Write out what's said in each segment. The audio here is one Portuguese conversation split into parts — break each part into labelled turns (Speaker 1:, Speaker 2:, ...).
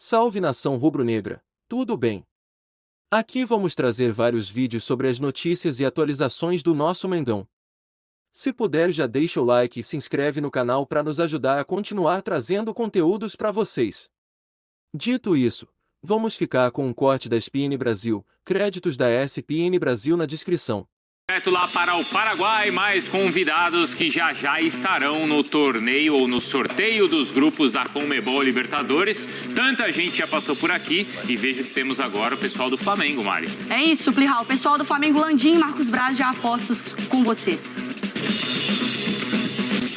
Speaker 1: Salve nação rubro-negra, tudo bem? Aqui vamos trazer vários vídeos sobre as notícias e atualizações do nosso Mengão. Se puder já deixa o like e se inscreve no canal para nos ajudar a continuar trazendo conteúdos para vocês. Dito isso, vamos ficar com um corte da ESPN Brasil, créditos da ESPN Brasil na descrição.
Speaker 2: Direto lá para o Paraguai, mais convidados que já estarão no torneio ou no sorteio dos grupos da Conmebol Libertadores. Tanta gente já passou por aqui e vejo que temos agora o pessoal do Flamengo, Mari.
Speaker 3: É isso, Plihal. O pessoal do Flamengo, Landim e Marcos Braz, já apostos com vocês.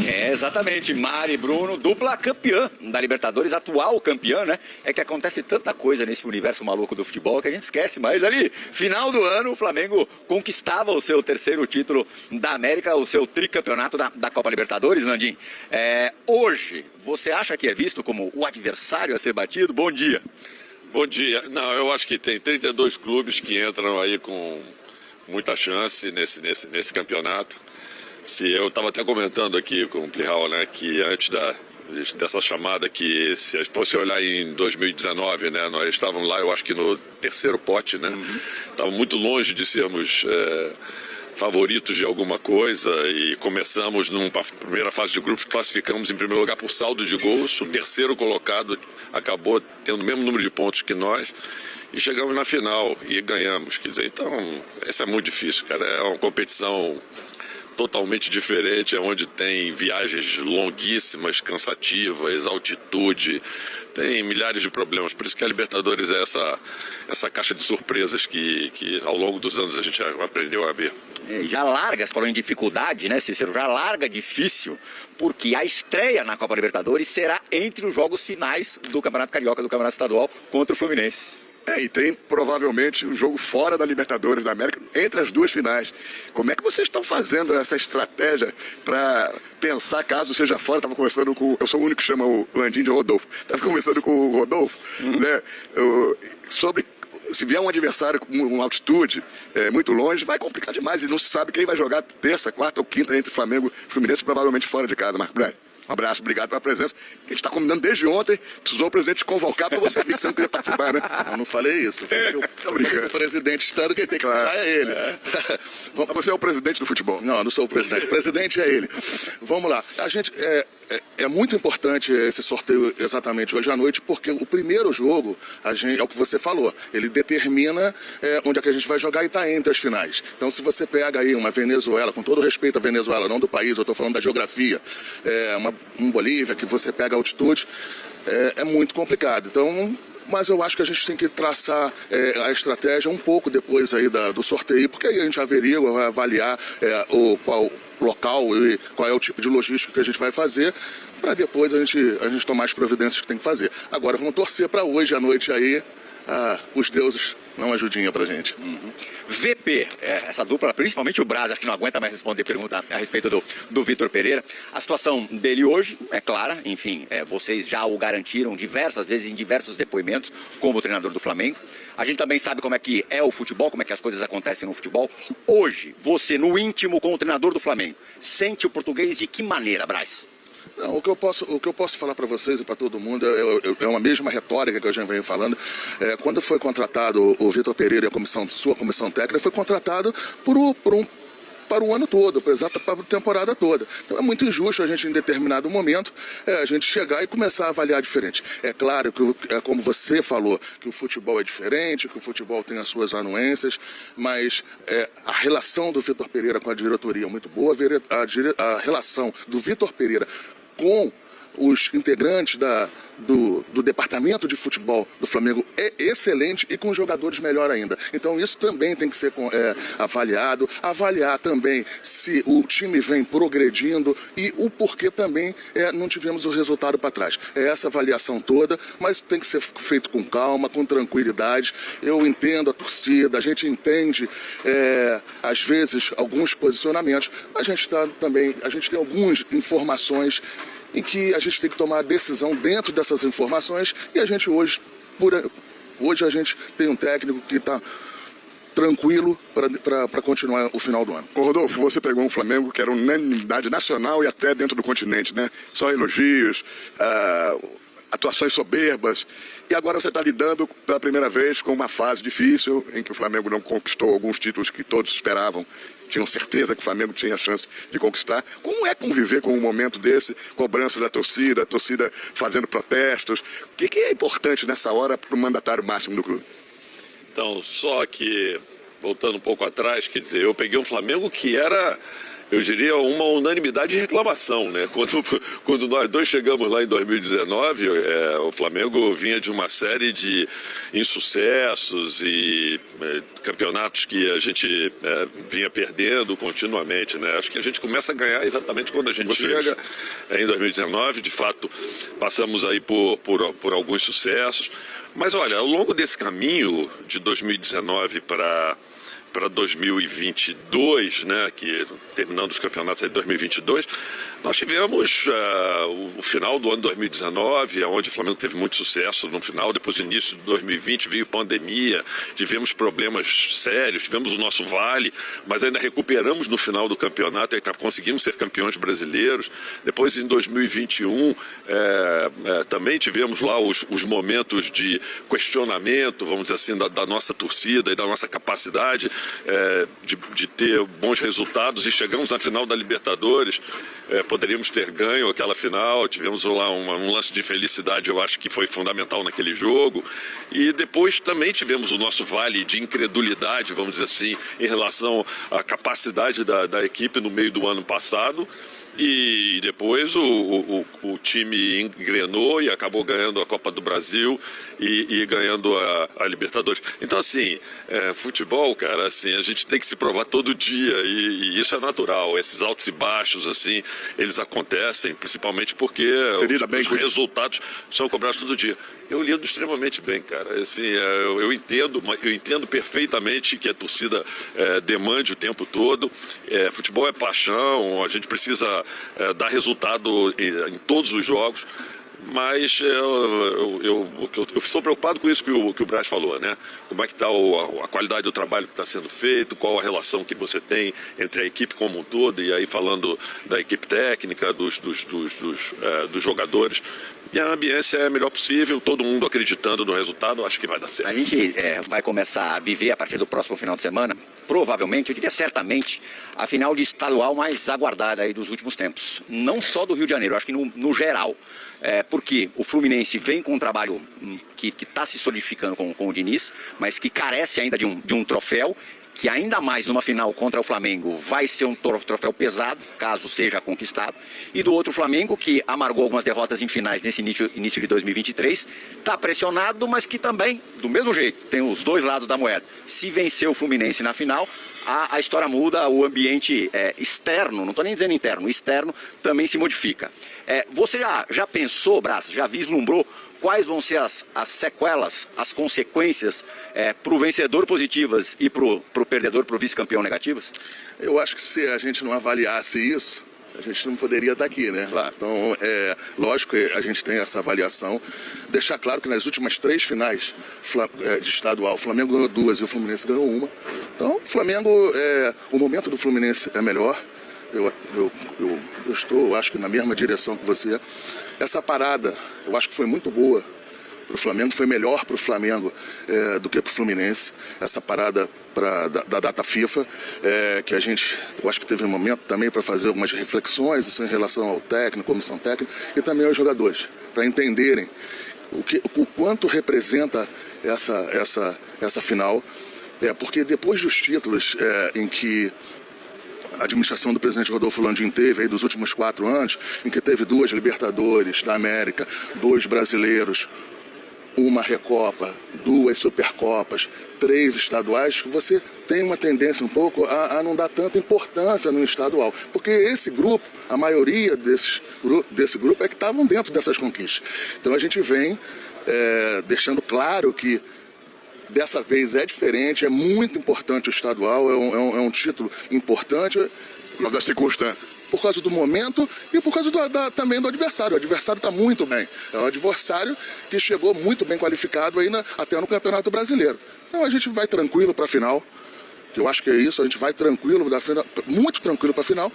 Speaker 4: É, exatamente, Mari, Bruno, dupla campeã da Libertadores, atual campeã, né? É que acontece tanta coisa nesse universo maluco do futebol que a gente esquece, mas ali, final do ano, o Flamengo conquistava o seu terceiro título da América, o seu tricampeonato da Copa Libertadores, Landim. Hoje, você acha que é visto como o adversário a ser batido? Bom dia.
Speaker 5: Bom dia. Não, eu acho que tem 32 clubes que entram aí com muita chance nesse campeonato. Eu estava até comentando aqui com o Plihal, né, que antes dessa chamada, que se fosse olhar em 2019, né, nós estávamos lá, eu acho que no terceiro pote, né, estávamos muito longe de sermos favoritos de alguma coisa e começamos numa primeira fase de grupos, classificamos em primeiro lugar por saldo de gols, o terceiro colocado acabou tendo o mesmo número de pontos que nós e chegamos na final e ganhamos, quer dizer, então, essa é muito difícil, cara, é uma competição totalmente diferente, onde tem viagens longuíssimas, cansativas, altitude, tem milhares de problemas. Por isso que a Libertadores é essa caixa de surpresas que ao longo dos anos a gente aprendeu a ver.
Speaker 4: Já larga, você falou em dificuldade, né, Cícero? Já larga difícil, porque a estreia na Copa Libertadores será entre os jogos finais do Campeonato Carioca, do Campeonato Estadual, contra o Fluminense.
Speaker 6: E tem provavelmente um jogo fora da Libertadores da América, entre as duas finais. Como é que vocês estão fazendo essa estratégia para pensar caso seja fora? Estava conversando com... Eu sou o único que chama o Landim de Rodolfo. Estava conversando com o Rodolfo, né, sobre... Se vier um adversário com uma altitude muito longe, vai complicar demais. E não se sabe quem vai jogar terça, quarta ou quinta entre Flamengo e Fluminense, provavelmente fora de casa, Marcos Braz. Um abraço, obrigado pela presença. A gente está combinando desde ontem, precisou o presidente te convocar para você ver que você não queria participar, né?
Speaker 7: Eu não falei isso. Eu falei que o presidente estando, quem tem que falar é ele.
Speaker 6: Você é o presidente do futebol?
Speaker 7: Não, eu não sou o presidente. O presidente é ele. Vamos lá. A gente é muito importante esse sorteio exatamente hoje à noite, porque o primeiro jogo, é o que você falou, ele determina onde é que a gente vai jogar e está entre as finais. Então, se você pega aí uma Venezuela, com todo respeito à Venezuela, não do país, eu estou falando da geografia, um Bolívia, que você pega a altitude, é muito complicado. Então, mas eu acho que a gente tem que traçar a estratégia um pouco depois aí do sorteio, porque aí a gente averigua, vai avaliar qual local e qual é o tipo de logística que a gente vai fazer, para depois a gente tomar as providências que tem que fazer. Agora vamos torcer para hoje à noite aí, os deuses não ajudinha pra gente.
Speaker 4: VP, essa dupla, principalmente o Braz, acho que não aguenta mais responder pergunta a respeito do Vitor Pereira. A situação dele hoje é clara, enfim, vocês já o garantiram diversas vezes em diversos depoimentos como treinador do Flamengo. A gente também sabe como é que é o futebol, como é que as coisas acontecem no futebol. Hoje, você no íntimo com o treinador do Flamengo, sente o português de que maneira, Braz?
Speaker 7: Não, o que eu posso falar para vocês e para todo mundo é uma mesma retórica que a gente vem falando. Quando foi contratado o Vitor Pereira e sua comissão técnica, foi contratado para o ano todo, para a temporada toda. Então é muito injusto a gente, em determinado momento, a gente chegar e começar a avaliar diferente. É claro que, como você falou, que o futebol é diferente, que o futebol tem as suas anuências, mas a relação do Vitor Pereira com a diretoria é muito boa, a relação do Vitor Pereira com os integrantes do departamento de futebol do Flamengo é excelente e com jogadores melhor ainda. Então isso também tem que ser avaliado, avaliar também se o time vem progredindo e o porquê também não tivemos o resultado para trás. É essa avaliação toda, mas tem que ser feito com calma, com tranquilidade. Eu entendo a torcida, a gente entende às vezes alguns posicionamentos, a gente tem algumas informações em que a gente tem que tomar a decisão dentro dessas informações e a gente hoje a gente tem um técnico que está tranquilo para continuar o final do ano.
Speaker 6: Ô Rodolfo, você pegou um Flamengo que era unanimidade nacional e até dentro do continente, né? Só elogios, atuações soberbas, e agora você está lidando pela primeira vez com uma fase difícil, em que o Flamengo não conquistou alguns títulos que todos esperavam, tinham certeza que o Flamengo tinha chance de conquistar. Como é conviver com um momento desse, cobrança da torcida, a torcida fazendo protestos? O que é importante nessa hora para o mandatário máximo do clube?
Speaker 5: Então, só que, voltando um pouco atrás, quer dizer, eu peguei um Flamengo que era, eu diria, uma unanimidade de reclamação, né? Quando nós dois chegamos lá em 2019, o Flamengo vinha de uma série de insucessos e campeonatos que a gente vinha perdendo continuamente, né? Acho que a gente começa a ganhar exatamente quando a gente chega em 2019. De fato, passamos aí por alguns sucessos. Mas olha, ao longo desse caminho de 2019 para 2022, né, que terminando os campeonatos aí de 2022, nós tivemos o final do ano 2019, onde o Flamengo teve muito sucesso no final, depois do início de 2020 veio pandemia, tivemos problemas sérios, tivemos o nosso vale, mas ainda recuperamos no final do campeonato e conseguimos ser campeões brasileiros. Depois em 2021 também tivemos lá os momentos de questionamento, vamos dizer assim, da nossa torcida e da nossa capacidade de ter bons resultados, e chegamos na final da Libertadores. Poderíamos ter ganho aquela final, tivemos lá um lance de felicidade, eu acho que foi fundamental naquele jogo, e depois também tivemos o nosso vale de incredulidade, vamos dizer assim, em relação à capacidade da equipe no meio do ano passado. E depois o time engrenou e acabou ganhando a Copa do Brasil e ganhando a Libertadores. Então, assim, futebol, cara, assim, a gente tem que se provar todo dia e isso é natural. Esses altos e baixos, assim, eles acontecem, principalmente porque os resultados são cobrados todo dia. Eu lido extremamente bem, cara. Assim, eu entendo perfeitamente que a torcida demande o tempo todo. Futebol é paixão, a gente precisa dar resultado em todos os jogos. Mas eu estou preocupado com isso que o Braz falou, né? Como é que está a qualidade do trabalho que está sendo feito, qual a relação que você tem entre a equipe como um todo, e aí falando da equipe técnica, dos jogadores. E a ambiência é a melhor possível, todo mundo acreditando no resultado, acho que vai dar certo.
Speaker 4: A gente vai começar a viver a partir do próximo final de semana, provavelmente, eu diria certamente, a final de estadual mais aguardada aí dos últimos tempos. Não só do Rio de Janeiro, acho que no geral. Porque o Fluminense vem com um trabalho que está se solidificando com o Diniz, mas que carece ainda de um troféu, que ainda mais numa final contra o Flamengo vai ser um troféu pesado, caso seja conquistado. E do outro Flamengo, que amargou algumas derrotas em finais nesse início de 2023, está pressionado, mas que também, do mesmo jeito, tem os dois lados da moeda. Se vencer o Fluminense na final, a história muda, o ambiente externo, não estou nem dizendo interno, externo também se modifica. Você já pensou, Braz, já vislumbrou quais vão ser as sequelas, as consequências para o vencedor positivas e para o perdedor, para o vice-campeão negativas?
Speaker 6: Eu acho que se a gente não avaliasse isso, a gente não poderia estar aqui, né?
Speaker 4: Claro.
Speaker 6: Então, lógico que a gente tem essa avaliação. Deixar claro que nas últimas 3 finais de estadual, o Flamengo ganhou 2 e o Fluminense ganhou 1. Então, o Flamengo, o momento do Fluminense é melhor. Eu estou, acho que na mesma direção que você. Essa parada, eu acho que foi muito boa para o Flamengo, foi melhor para o Flamengo do que para o Fluminense. Essa parada da data FIFA, que eu acho que teve um momento também para fazer algumas reflexões isso em relação ao técnico, comissão técnica, e também aos jogadores, para entenderem o quanto representa essa final. Porque depois dos títulos em que a administração do presidente Rodolfo Landim teve aí dos últimos 4 anos, em que teve 2 Libertadores da América, 2 brasileiros, 1 Recopa, 2 Supercopas, 3 estaduais, você tem uma tendência um pouco a não dar tanta importância no estadual. Porque esse grupo, a maioria desse grupo é que estavam dentro dessas conquistas. Então a gente vem deixando claro que dessa vez é diferente, é muito importante o estadual, é um título importante. Por causa das circunstâncias. Por causa do momento e por causa também do adversário. O adversário está muito bem. É um adversário que chegou muito bem qualificado aí até no Campeonato Brasileiro. Então a gente vai tranquilo para a final, que eu acho que é isso, a gente vai tranquilo, muito tranquilo para a final,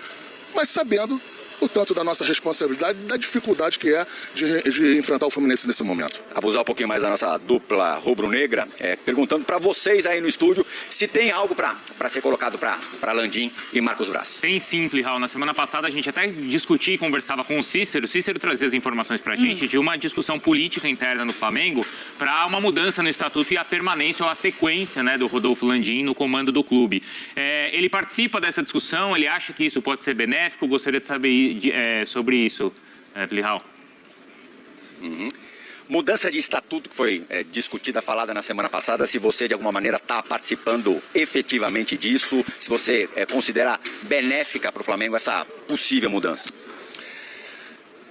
Speaker 6: mas sabendo
Speaker 7: o tanto da nossa responsabilidade e da dificuldade que é de enfrentar o Fluminense nesse momento.
Speaker 4: Abusar um pouquinho mais da nossa dupla rubro-negra, perguntando para vocês aí no estúdio se tem algo para ser colocado para Landim e Marcos Braz.
Speaker 2: Tem sim, Plihal. Na semana passada a gente até discutia e conversava com o Cícero. O Cícero trazia as informações pra gente de uma discussão política interna no Flamengo para uma mudança no estatuto e a permanência ou a sequência, né, do Rodolfo Landim no comando do clube. Ele participa dessa discussão, ele acha que isso pode ser benéfico? Gostaria de saber sobre isso, Plihal.
Speaker 4: Mudança de estatuto que foi discutida, falada na semana passada, se você de alguma maneira está participando efetivamente disso, se você considera benéfica para o Flamengo essa possível mudança.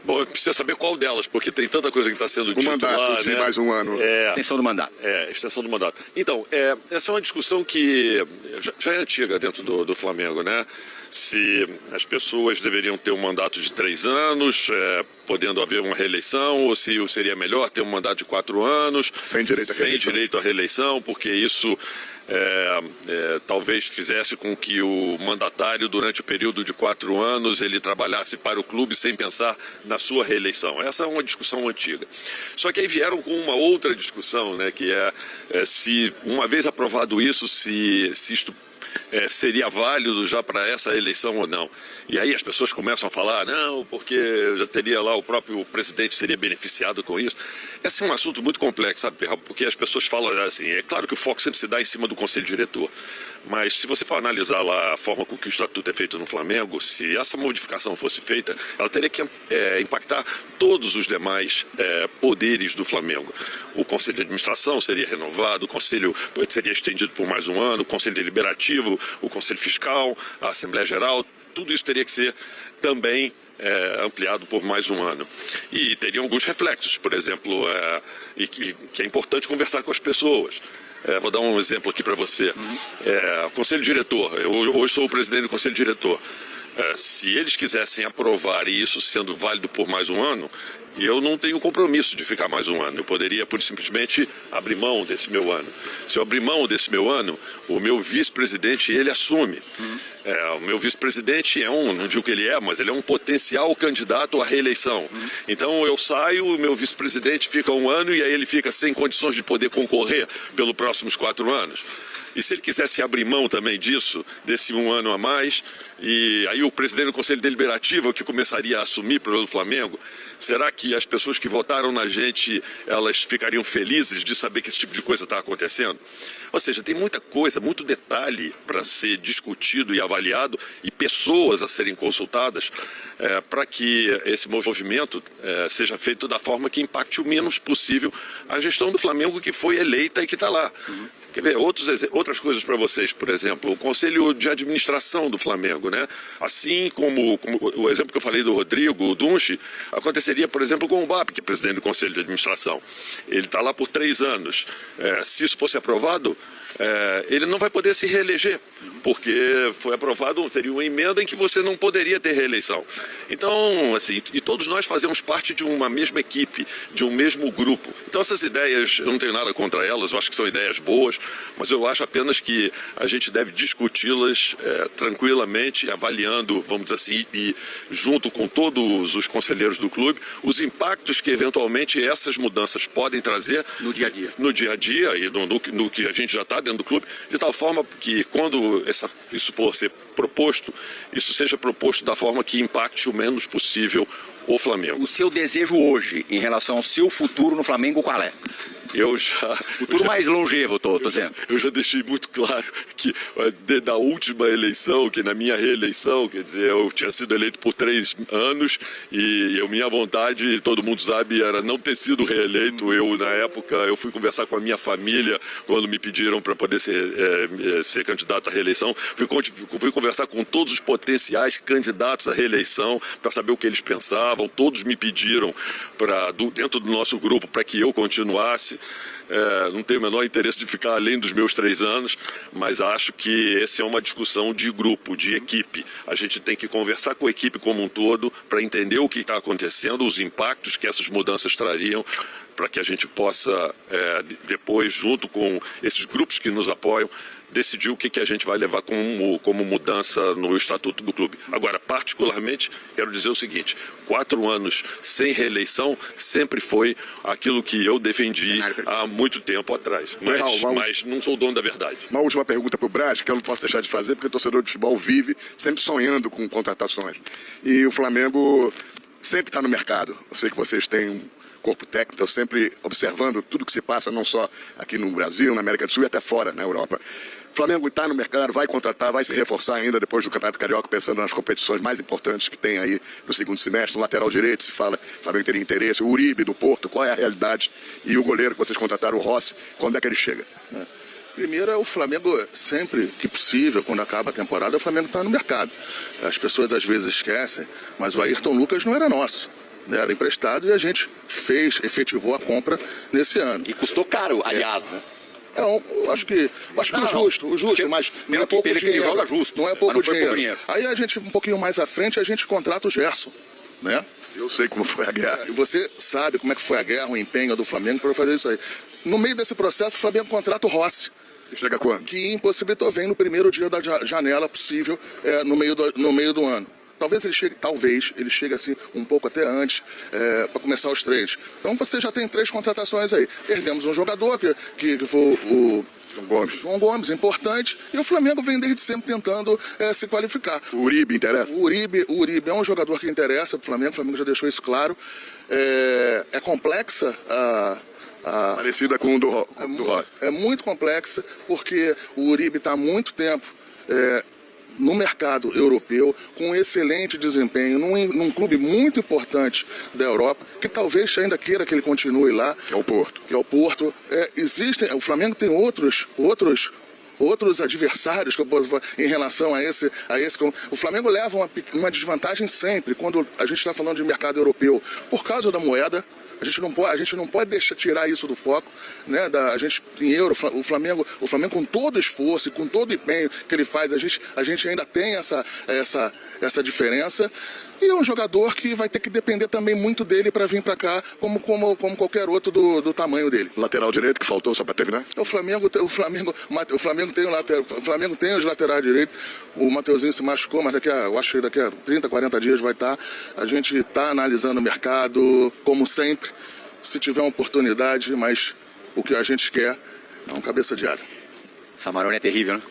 Speaker 5: Bom, precisa saber qual delas, porque tem tanta coisa que está sendo dita
Speaker 7: mandato
Speaker 5: lá,
Speaker 7: de
Speaker 5: né?
Speaker 7: mais um ano.
Speaker 4: Extensão do mandato.
Speaker 5: Extensão do mandato. Então, essa é uma discussão que já é antiga dentro do Flamengo, né? Se as pessoas deveriam ter um mandato de 3 anos, podendo haver uma reeleição, ou se seria melhor ter um mandato de 4 anos,
Speaker 7: Sem direito à reeleição.
Speaker 5: Porque isso talvez fizesse com que o mandatário, durante o período de 4 anos, ele trabalhasse para o clube sem pensar na sua reeleição. Essa é uma discussão antiga. Só que aí vieram com uma outra discussão, né, que se, uma vez aprovado isso, se isto seria válido já para essa eleição ou não. E aí as pessoas começam a falar, não, porque já teria lá o próprio presidente seria beneficiado com isso. Esse é um assunto muito complexo, sabe, Pirral? Porque as pessoas falam assim, é claro que o foco sempre se dá em cima do conselho diretor, mas se você for analisar lá a forma com que o estatuto é feito no Flamengo, se essa modificação fosse feita, ela teria que impactar todos os demais poderes do Flamengo. O conselho de administração seria renovado, o conselho seria estendido por mais um ano, o conselho deliberativo, o conselho fiscal, a Assembleia Geral, tudo isso teria que ser também ampliado por mais um ano. E teriam alguns reflexos, por exemplo, que é importante conversar com as pessoas. Vou dar um exemplo aqui para você. Conselho diretor, eu hoje sou o presidente do conselho diretor. Se eles quisessem aprovar isso sendo válido por mais um ano, eu não tenho compromisso de ficar mais um ano. Eu poderia, simplesmente, abrir mão desse meu ano. Se eu abrir mão desse meu ano, o meu vice-presidente, ele assume. O meu vice-presidente não digo que ele mas ele é um potencial candidato à reeleição. Então eu saio, o meu vice-presidente fica um ano e aí ele fica sem condições de poder concorrer pelos próximos 4 anos. E se ele quisesse abrir mão também disso, desse um ano a mais, e aí o presidente do Conselho Deliberativo que começaria a assumir pelo Flamengo, será que as pessoas que votaram na gente, elas ficariam felizes de saber que esse tipo de coisa está acontecendo? Ou seja, tem muita coisa, muito detalhe para ser discutido e avaliado e pessoas a serem consultadas para que esse movimento seja feito da forma que impacte o menos possível a gestão do Flamengo que foi eleita e que está lá. Quer ver outras coisas para vocês, por exemplo, o Conselho de Administração do Flamengo, né? Assim como o exemplo que eu falei do Rodrigo, o Dunchi, aconteceria, por exemplo, com o BAP, que é presidente do Conselho de Administração. Ele está lá por 3 anos. Se isso fosse aprovado, ele não vai poder se reeleger, porque foi aprovado, teria uma emenda em que você não poderia ter reeleição. Então, assim, e todos nós fazemos parte de uma mesma equipe, de um mesmo grupo. Então essas ideias, eu não tenho nada contra elas, eu acho que são ideias boas, mas eu acho apenas que a gente deve discuti-las tranquilamente, avaliando, vamos dizer assim, e junto com todos os conselheiros do clube, os impactos que eventualmente essas mudanças podem trazer
Speaker 4: no dia a dia.
Speaker 5: No dia a dia e no que a gente já está dentro do clube, de tal forma que quando isso for ser proposto, isso seja proposto da forma que impacte o menos possível o Flamengo.
Speaker 4: O seu desejo hoje em relação ao seu futuro no Flamengo, qual é? Futuro mais longevo, estou dizendo.
Speaker 5: Eu já deixei muito claro que da última eleição, que na minha reeleição, quer dizer, eu tinha sido eleito por 3 anos e minha vontade, todo mundo sabe, era não ter sido reeleito. Na época, eu fui conversar com a minha família quando me pediram para poder ser candidato à reeleição. Fui conversar com todos os potenciais candidatos à reeleição para saber o que eles pensavam. Todos me pediram dentro do nosso grupo para que eu continuasse. Não tenho o menor interesse de ficar além dos meus 3 anos, mas acho que essa é uma discussão de grupo, de equipe. A gente tem que conversar com a equipe como um todo para entender o que está acontecendo, os impactos que essas mudanças trariam, para que a gente possa, depois, junto com esses grupos que nos apoiam, decidir o que a gente vai levar como mudança no estatuto do clube. Agora, particularmente, quero dizer o seguinte, 4 anos sem reeleição sempre foi aquilo que eu defendi há muito tempo atrás. Mas não sou dono da verdade.
Speaker 6: Uma última pergunta para o Braz, que eu não posso deixar de fazer, porque o torcedor de futebol vive sempre sonhando com contratações. E o Flamengo sempre está no mercado. Eu sei que vocês têm um corpo técnico, estão sempre observando tudo que se passa, não só aqui no Brasil, na América do Sul e até fora, na Europa. O Flamengo está no mercado, vai contratar, vai se reforçar ainda depois do Campeonato Carioca, pensando nas competições mais importantes que tem aí no segundo semestre. No lateral direito se fala, o Flamengo teria interesse, o Uribe do Porto, qual é a realidade? E o goleiro que vocês contrataram, o Rossi, quando é que ele chega?
Speaker 7: Primeiro, o Flamengo, sempre que possível, quando acaba a temporada, o Flamengo está no mercado. As pessoas às vezes esquecem, mas o Ayrton Lucas não era nosso. Era emprestado e a gente efetivou a compra nesse ano.
Speaker 4: E custou caro, aliás, né?
Speaker 7: Eu acho que o justo, mas não é pouco dinheiro.
Speaker 4: Joga justo,
Speaker 7: não é pouco dinheiro. Aí a gente, um pouquinho mais à frente, a gente contrata o Gerson, né?
Speaker 6: Eu sei como foi a guerra.
Speaker 7: E você sabe como é que foi a guerra, o empenho do Flamengo para fazer isso aí. No meio desse processo, o Flamengo contrata o Rossi.
Speaker 6: Chega quando?
Speaker 7: Que impossibilitou, vem no primeiro dia da janela possível, no meio do ano. Talvez ele chegue assim um pouco até antes, para começar os treinos. Então você já tem 3 contratações aí. Perdemos um jogador, que foi o João Gomes, importante, e o Flamengo vem desde sempre tentando se qualificar.
Speaker 6: O Uribe interessa?
Speaker 7: O Uribe é um jogador que interessa para o Flamengo já deixou isso claro. É complexa
Speaker 6: parecida com o do Rossi.
Speaker 7: É muito complexa, porque o Uribe está há muito tempo no mercado europeu, com um excelente desempenho, num clube muito importante da Europa, que talvez ainda queira que ele continue lá.
Speaker 6: Que é o Porto.
Speaker 7: O Flamengo tem outros adversários que eu posso falar em relação a esse. O Flamengo leva uma desvantagem sempre quando a gente está falando de mercado europeu, por causa da moeda. A gente não pode tirar isso do foco, né? A gente em euro, o Flamengo com todo o esforço e com todo o empenho que ele faz, a gente ainda tem essa diferença. E é um jogador que vai ter que depender também muito dele para vir para cá, como qualquer outro do tamanho dele.
Speaker 6: Lateral direito que faltou só para terminar?
Speaker 7: O Flamengo tem os laterais direitos. O Mateuzinho se machucou, mas daqui a 30, 40 dias vai estar. A gente está analisando o mercado, como sempre, se tiver uma oportunidade, mas o que a gente quer é um cabeça de área.
Speaker 4: Samarone é terrível, né?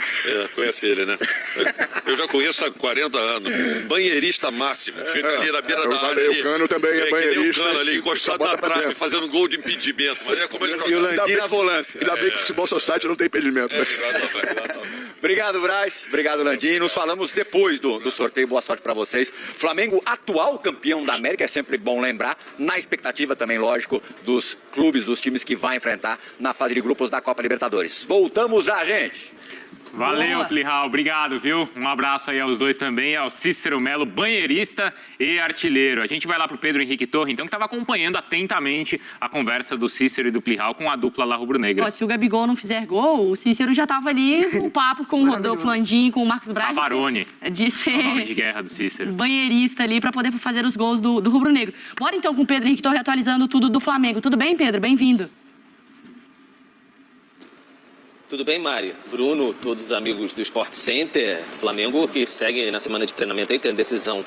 Speaker 5: Conhece ele, né? Eu já conheço há 40 anos. Banheirista máximo. Fica ali na beira da área.
Speaker 6: O Cano também é banheirista.
Speaker 5: O Cano ali, encostado na trave, fazendo gol de impedimento. Mas é como ele
Speaker 4: e o Landim na volância.
Speaker 6: Ainda bem que o Futebol Society não tem impedimento. Né?
Speaker 4: Exatamente. Obrigado, Braz. Obrigado, Landim. Nos falamos depois do sorteio. Boa sorte para vocês. Flamengo, atual campeão da América, é sempre bom lembrar. Na expectativa também, lógico, dos clubes, dos times que vai enfrentar na fase de grupos da Copa Libertadores. Voltamos já, gente.
Speaker 2: Valeu, Plihal. Obrigado, viu? Um abraço aí aos dois também, ao Cícero Melo, banheirista e artilheiro. A gente vai lá pro Pedro Henrique Torre, então, que estava acompanhando atentamente a conversa do Cícero e do Plihal com a dupla lá rubro-negra.
Speaker 3: Se o Gabigol não fizer gol, o Cícero já estava ali no papo com o Rodolfo Landim, com o Marcos Braz.
Speaker 2: Savarone.
Speaker 3: De ser
Speaker 2: o nome de guerra do Cícero.
Speaker 3: Banheirista ali para poder fazer os gols do rubro-negro. Bora então com o Pedro Henrique Torre atualizando tudo do Flamengo. Tudo bem, Pedro? Bem-vindo.
Speaker 8: Tudo bem, Mari? Bruno, todos os amigos do Sport Center, Flamengo que segue na semana de treinamento aí, tem a decisão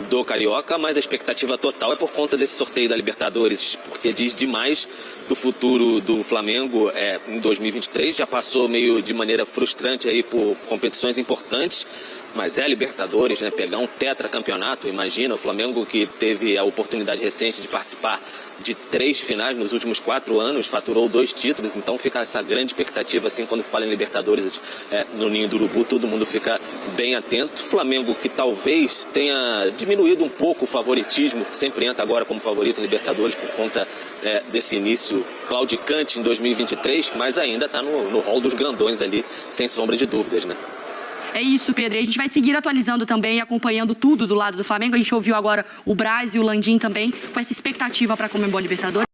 Speaker 8: do Carioca, mas a expectativa total é por conta desse sorteio da Libertadores, porque diz demais do futuro do Flamengo em 2023, já passou meio de maneira frustrante aí por competições importantes, mas é a Libertadores, né? Pegar um tetracampeonato, imagina, o Flamengo que teve a oportunidade recente de participar de 3 finais nos últimos 4 anos, faturou 2 títulos, então fica essa grande expectativa, assim, quando fala em Libertadores no Ninho do Urubu, todo mundo fica bem atento. Flamengo que talvez tenha diminuído um pouco o favoritismo, que sempre entra agora como favorito em Libertadores por conta desse início claudicante em 2023, mas ainda está no hall dos grandões ali, sem sombra de dúvidas, né?
Speaker 3: É isso, Pedro. E a gente vai seguir atualizando também, acompanhando tudo do lado do Flamengo. A gente ouviu agora o Braz e o Landim também, com essa expectativa para a Conmebol Libertadores.